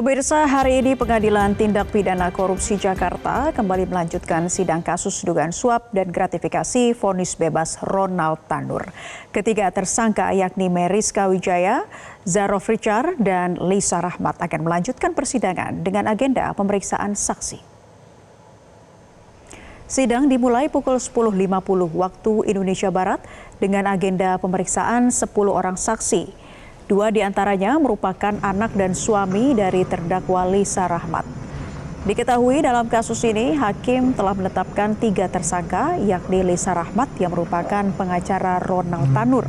Pemirsa, hari ini Pengadilan Tindak Pidana Korupsi Jakarta kembali melanjutkan sidang kasus dugaan suap dan gratifikasi vonis bebas Ronald Tanur. Ketiga tersangka yakni Meriska Wijaya, Zarof Richard, dan Lisa Rahmat akan melanjutkan persidangan dengan agenda pemeriksaan saksi. Sidang dimulai pukul 10.50 waktu Indonesia Barat dengan agenda pemeriksaan 10 orang saksi. 2 diantaranya merupakan anak dan suami dari terdakwa Lisa Rahmat. Diketahui dalam kasus ini, hakim telah menetapkan 3 tersangka, yakni Lisa Rahmat yang merupakan pengacara Ronald Tanur,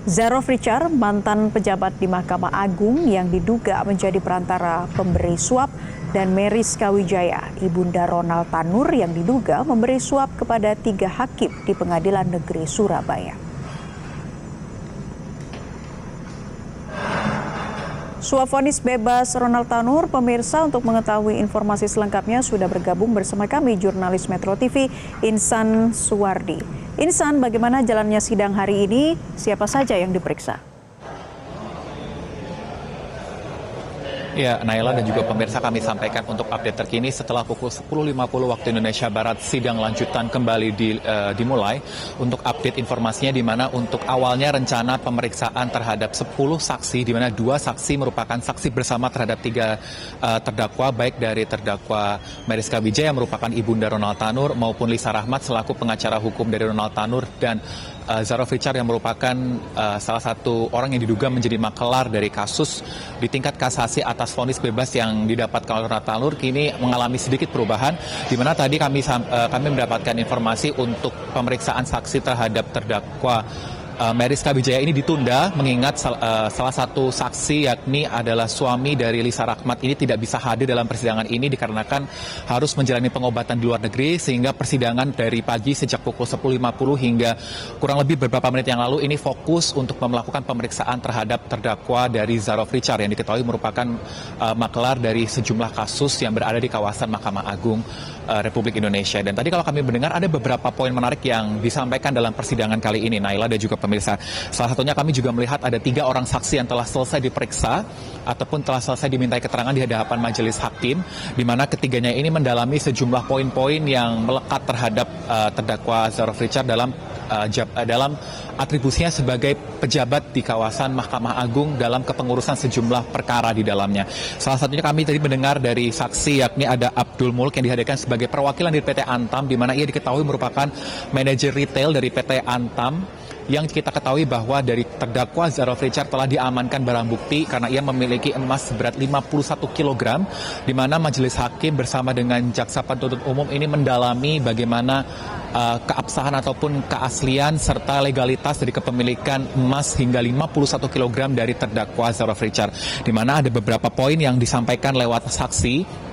Zarof Richard, mantan pejabat di Mahkamah Agung yang diduga menjadi perantara pemberi suap, dan Meriska Wijaya, ibunda Ronald Tanur yang diduga memberi suap kepada 3 hakim di Pengadilan Negeri Surabaya. Suap vonis bebas Ronald Tanur, pemirsa, untuk mengetahui informasi selengkapnya sudah bergabung bersama kami jurnalis Metro TV Insan Suwardi. Insan, bagaimana jalannya sidang hari ini? Siapa saja yang diperiksa? Ya, Naila dan juga pemirsa, kami sampaikan untuk update terkini setelah pukul 10.50 waktu Indonesia Barat, sidang lanjutan kembali dimulai. Untuk update informasinya, di mana untuk awalnya rencana pemeriksaan terhadap 10 saksi, di mana 2 saksi merupakan saksi bersama terhadap 3 terdakwa, baik dari terdakwa Meriska Wijaya yang merupakan ibunda Ronald Tanur, maupun Lisa Rahmat selaku pengacara hukum dari Ronald Tanur, dan Zarof Richard yang merupakan salah satu orang yang diduga menjadi makelar dari kasus di tingkat kasasi atas vonis bebas yang didapatkan oleh Ronald Tanur, kini mengalami sedikit perubahan, di mana tadi kami mendapatkan informasi untuk pemeriksaan saksi terhadap terdakwa Meriska Wijaya ini ditunda, mengingat salah satu saksi yakni adalah suami dari Lisa Rahmat ini tidak bisa hadir dalam persidangan ini dikarenakan harus menjalani pengobatan di luar negeri, sehingga persidangan dari pagi sejak pukul 10.50 hingga kurang lebih beberapa menit yang lalu ini fokus untuk melakukan pemeriksaan terhadap terdakwa dari Zarof Richard yang diketahui merupakan makelar dari sejumlah kasus yang berada di kawasan Mahkamah Agung Republik Indonesia. Dan tadi kalau kami mendengar ada beberapa poin menarik yang disampaikan dalam persidangan kali ini, Naila dan juga pemirsa. Salah satunya kami juga melihat ada 3 orang saksi yang telah selesai diperiksa ataupun telah selesai dimintai keterangan di hadapan majelis hakim, di mana ketiganya ini mendalami sejumlah poin-poin yang melekat terhadap terdakwa Zarof Richard dalam atribusinya sebagai pejabat di kawasan Mahkamah Agung dalam kepengurusan sejumlah perkara di dalamnya. Salah satunya kami tadi mendengar dari saksi yakni ada Abdul Mulk yang dihadirkan sebagai perwakilan dari PT Antam, di mana ia diketahui merupakan manajer retail dari PT Antam, yang kita ketahui bahwa dari terdakwa Zarof Richard telah diamankan barang bukti karena ia memiliki emas seberat 51 kg, di mana majelis hakim bersama dengan jaksa penuntut umum ini mendalami bagaimana keabsahan ataupun keaslian serta legalitas dari kepemilikan emas hingga 51 kg dari terdakwa Zarof Richard, di mana ada beberapa poin yang disampaikan lewat saksi,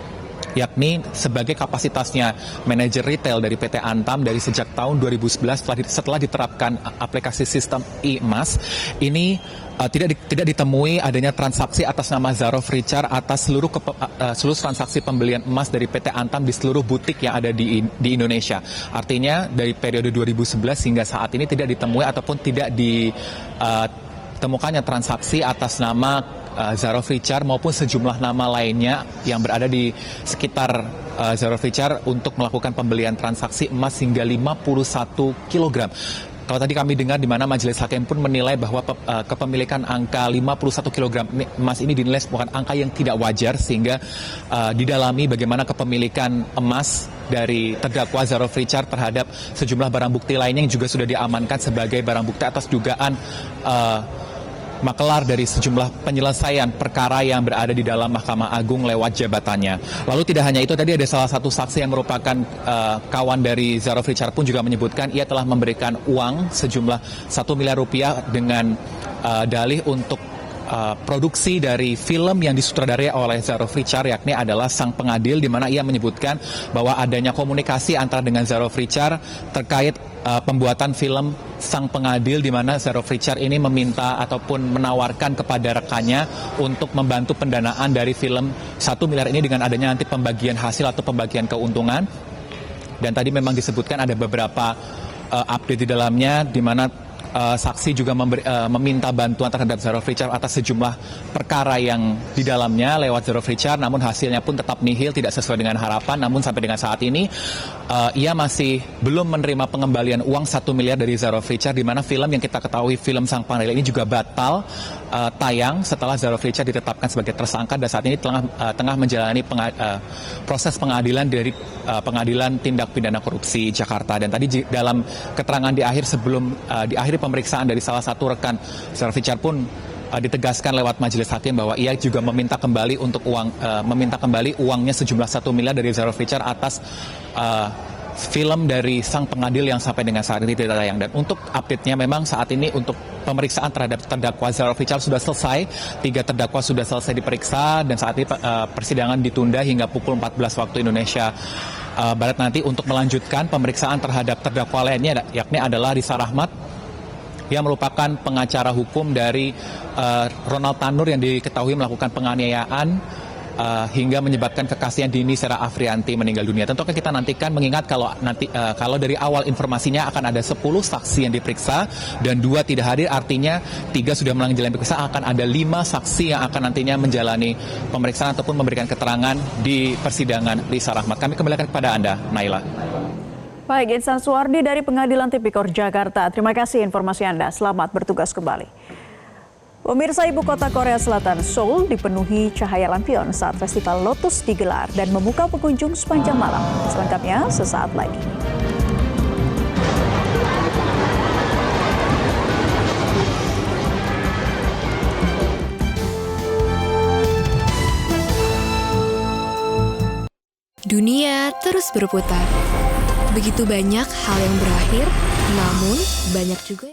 yakni sebagai kapasitasnya manajer retail dari PT Antam dari sejak tahun 2011 setelah diterapkan aplikasi sistem e-emas ini tidak ditemui adanya transaksi atas nama Zarof Richard atas seluruh transaksi pembelian emas dari PT Antam di seluruh butik yang ada di Indonesia. Artinya dari periode 2011 hingga saat ini tidak ditemui ataupun tidak ditemukannya transaksi atas nama Zarof Richard maupun sejumlah nama lainnya yang berada di sekitar Zarof Richard untuk melakukan pembelian transaksi emas hingga 51 kg. Kalau tadi kami dengar di mana majelis hakim pun menilai bahwa kepemilikan angka 51 kg emas ini dinilai merupakan angka yang tidak wajar, sehingga didalami bagaimana kepemilikan emas dari terdakwa Zarof Richard terhadap sejumlah barang bukti lainnya yang juga sudah diamankan sebagai barang bukti atas dugaan makelar dari sejumlah penyelesaian perkara yang berada di dalam Mahkamah Agung lewat jabatannya. Lalu tidak hanya itu, tadi ada salah satu saksi yang merupakan kawan dari Zarof Richard pun juga menyebutkan ia telah memberikan uang sejumlah 1 miliar rupiah dengan dalih untuk produksi dari film yang disutradarai oleh Zarof Richard, yakni adalah Sang Pengadil, di mana ia menyebutkan bahwa adanya komunikasi antara dengan Zarof Richard terkait pembuatan film Sang Pengadil, di mana Zarof Richard ini meminta ataupun menawarkan kepada rekannya untuk membantu pendanaan dari film 1 miliar ini dengan adanya nanti pembagian hasil atau pembagian keuntungan. Dan tadi memang disebutkan ada beberapa update di dalamnya, di mana saksi juga meminta bantuan terhadap Zero Richard atas sejumlah perkara yang di dalamnya lewat Zero Richard, namun hasilnya pun tetap nihil, tidak sesuai dengan harapan. Namun sampai dengan saat ini ia masih belum menerima pengembalian uang 1 miliar dari Zero Richard, di mana film yang kita ketahui film Sang Pangeran ini juga batal tayang setelah Zero Richard ditetapkan sebagai tersangka dan saat ini tengah menjalani proses pengadilan dari Pengadilan Tindak Pidana Korupsi Jakarta. Dan tadi dalam keterangan di akhir sebelum diakhiri pemeriksaan dari salah satu rekan Zero Richard pun ditegaskan lewat majelis hakim bahwa ia juga meminta kembali uangnya sejumlah 1 miliar dari Zero Richard atas film dari sang pengadil yang sampai dengan saat ini tidak tayang. Dan untuk update-nya memang saat ini untuk pemeriksaan terhadap terdakwa Zero Richard sudah selesai, 3 terdakwa sudah selesai diperiksa dan saat ini persidangan ditunda hingga pukul 14 waktu Indonesia Barat nanti untuk melanjutkan pemeriksaan terhadap terdakwa lainnya, yakni adalah Risa Rahmat yang merupakan pengacara hukum dari Ronald Tanur yang diketahui melakukan penganiayaan hingga menyebabkan kekasihnya Dini Sera Afrianti meninggal dunia. Tentu akan kita nantikan, mengingat kalau dari awal informasinya akan ada 10 saksi yang diperiksa dan 2 tidak hadir, artinya 3 sudah menjalani pemeriksaan, akan ada 5 saksi yang akan nantinya menjalani pemeriksaan ataupun memberikan keterangan di persidangan Risa Rahmat. Kami kembalikan kepada Anda, Naila. Baik, Insan Suwardi dari Pengadilan Tipikor Jakarta. Terima kasih informasi Anda. Selamat bertugas kembali. Pemirsa, ibu kota Korea Selatan, Seoul, dipenuhi cahaya lampion saat festival Lotus digelar dan memukau pengunjung sepanjang malam. Selengkapnya sesaat lagi. Dunia terus berputar. Begitu banyak hal yang berakhir, namun banyak juga